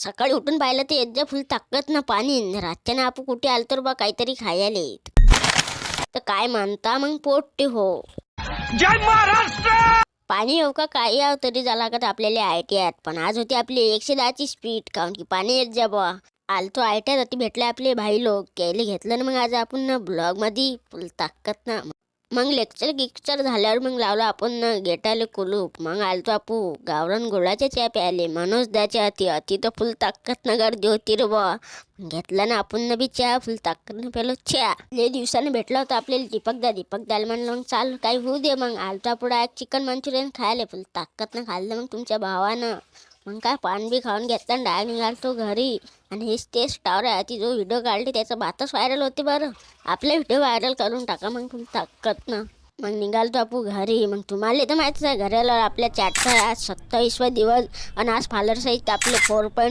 सकाळी उठून पाहिलं तर एकदा फुल ताकद ना पाणी रातच्यानं आपण कुठे आलतो रे बा काहीतरी खायला येत. तर काय म्हणता मग पोट्टे हो. जय महाराष्ट्र. पाणी हो का काही आहो तरी झाला का आपल्याला ITआयत पण आज होती आपली 110ची स्पीड काऊन की पाणी येत जा बा. आलतो ITआयत होती भेटले आपले भाई लोक केले घेतलं ना मग आज आपण ना ब्लॉग मध्ये फुल ताकद ना. मग लेक्चर झाल्यावर मग लावलं आपण ना गेटाले कुलूप. मग आलतो आपू गावरान गुळाच्या चहा प्यायले मनोज द्याच्या अति तर फुल ताकद ना गर्दी होती रे बा. घेतला ना आपण ना बी चहा फुल ताकद पेलो चहा. लय दिवसाने भेटला होता आपल्याला दीपक दाल म्हणलं मग चाल काही होऊ दे. मग आलता पुढे चिकन मंचुरियन खायला फुल ताकद ना खाल्लं मग तुमच्या भावानं. मग काय पान बी खाऊन घेतला आणि डाळ निघालतो घरी. आणि हेच ते स्टार आहे ती जो व्हिडिओ काढले त्याचा बातच व्हायरल होते बरं. आपले व्हिडिओ व्हायरल करून टाका मग फुल ताकद ना. मग निघालतो आपण घरी. मग तुम्हाला तर माहितीच आहे घराला आपल्या चॅटचा आज 27वा दिवस आणि आज फालर सहित आपले 4.2